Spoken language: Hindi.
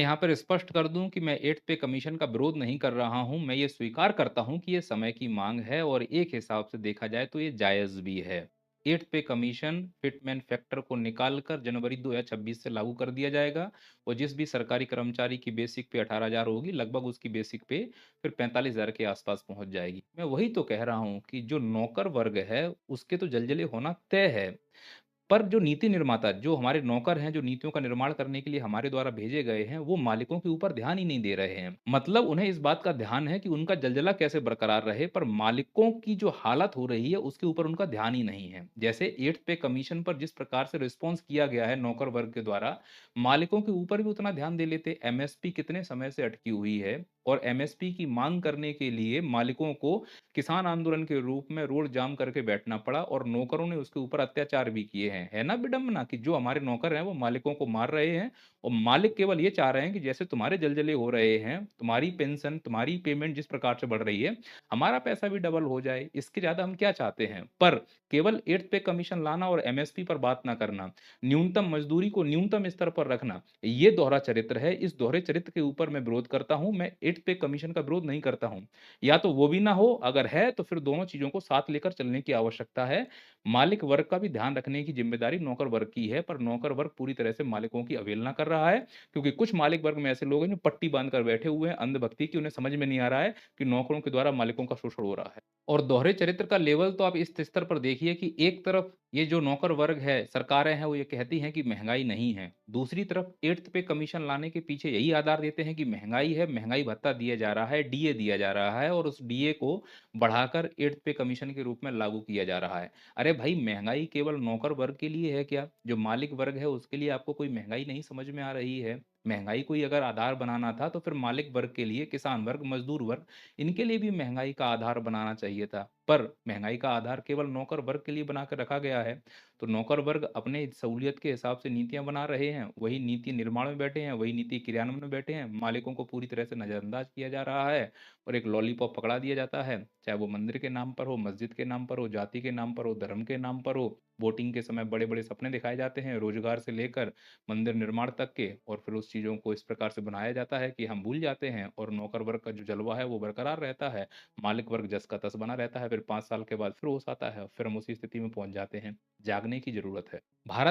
यहाँ पर स्पष्ट कर दूँ कि मैं 8th पे कमीशन का विरोध नहीं कर रहा हूँ। मैं ये स्वीकार करता हूँ कि ये समय की माँग है और एक हिसाब से देखा जाए तो ये जायज़ भी है। 8th पे कमीशन फिटमेन फैक्टर को निकाल कर जनवरी 2026 से लागू कर दिया जाएगा और जिस भी सरकारी कर्मचारी की बेसिक पे 18,000 होगी, लगभग उसकी बेसिक पे फिर 45,000 के आसपास पहुँच जाएगी। मैं वही तो कह रहा हूँ कि जो नौकर वर्ग है, उसके तो जलजले होना तय है। पर जो नीति निर्माता, जो हमारे नौकर हैं, जो नीतियों का निर्माण करने के लिए हमारे द्वारा भेजे गए हैं, वो मालिकों के ऊपर ध्यान ही नहीं दे रहे हैं। मतलब उन्हें इस बात का ध्यान है कि उनका जलजला कैसे बरकरार रहे, पर मालिकों की जो हालत हो रही है, उसके ऊपर उनका ध्यान ही नहीं है। जैसे 8th पे कमीशन पर जिस प्रकार से रिस्पॉन्स किया गया है नौकर वर्ग के द्वारा, मालिकों के ऊपर भी उतना ध्यान दे लेते। एमएसपी कितने समय से अटकी हुई है और एमएसपी की माँग करने के लिए मालिकों को किसान आंदोलन के रूप में रोड जाम करके बैठना पड़ा और नौकरों ने उसके ऊपर अत्याचार भी किए हैं। है ना विडंबना कि जो हमारे नौकर हैं वो मालिकों को मार रहे हैं और मालिक केवल ये चाह रहे हैं कि जैसे तुम्हारे जलजले हो रहे हैं, तुम्हारी पेंशन, तुम्हारी पेमेंट जिस प्रकार से बढ़ रही है, हमारा पैसा भी डबल हो जाए। इसके ज़्यादा हम क्या चाहते हैं? पर केवल 8th पे कमीशन लाना और एमएसपी पर बात ना करना, न्यूनतम मज़दूरी को न्यूनतम स्तर पर रखना, ये दोहरा चरित्र है। इस दोहरे चरित्र के ऊपर मैं विरोध करता हूँ। मैं 8th पे कमीशन का विरोध नहीं करता हूँ। या तो वो भी ना हो, अगर है तो फिर दोनों चीज़ों को साथ लेकर चलने की आवश्यकता है। मालिक वर्ग का भी ध्यान रखने की ज़िम्मेदारी नौकर वर्ग की है, पर नौकर वर्ग पूरी तरह से मालिकों की अवहेलना कर रहा है, क्योंकि कुछ मालिक वर्ग में ऐसे लोग हैं जो पट्टी बाँध कर बैठे हुए हैं अंधभक्ति की, उन्हें समझ में नहीं आ रहा है कि नौकरों के द्वारा मालिकों का शोषण हो रहा है। और दोहरे चरित्र का लेवल तो आप इस स्तर पर देखिए कि एक तरफ ये जो नौकर वर्ग है, सरकारें हैं, वो ये कहती हैं कि महँगाई नहीं है। दूसरी तरफ 8th पे कमीशन लाने के पीछे यही आधार देते हैं कि महँगाई है, महँगाई भत्ता दिया जा रहा है, डीए दिया जा रहा है और उस डीए को बढ़ाकर 8th पे कमीशन के रूप में लागू किया जा रहा है। अरे भाई, महँगाई केवल नौकर वर्ग के लिए है क्या? जो मालिक वर्ग है, उसके लिए आपको कोई महँगाई नहीं समझ में आ रही है? महँगाई को ही अगर आधार बनाना था, तो फिर मालिक वर्ग के लिए, किसान वर्ग, मज़दूर वर्ग, इनके लिए भी महँगाई का आधार बनाना चाहिए था। पर महँगाई का आधार केवल नौकर वर्ग के लिए बना के रखा गया है। तो नौकर वर्ग अपने सहूलियत के हिसाब से नीतियाँ बना रहे हैं, वही नीति निर्माण में बैठे हैं, वही नीति क्रियान्वयन में बैठे हैं। मालिकों को पूरी तरह से नज़रअंदाज किया जा रहा है और एक लॉलीपॉप पकड़ा दिया जाता है, चाहे वो मंदिर के नाम पर हो, मस्जिद के नाम पर हो, जाति के नाम पर हो, धर्म के नाम पर हो। वोटिंग के समय बड़े-बड़े सपने दिखाए जाते हैं, रोज़गार से लेकर मंदिर निर्माण तक के, और फिर उस चीज़ों को इस प्रकार से बनाया जाता है कि हम भूल जाते हैं और नौकर वर्ग का जो जलवा है वो बरकरार रहता है। मालिक वर्ग जस का तस बना रहता है, फिर 5 साल के बाद फिर होश आता है, फिर हम उसी स्थिति में पहुँच जाते हैं। जागने की ज़रूरत है। भारत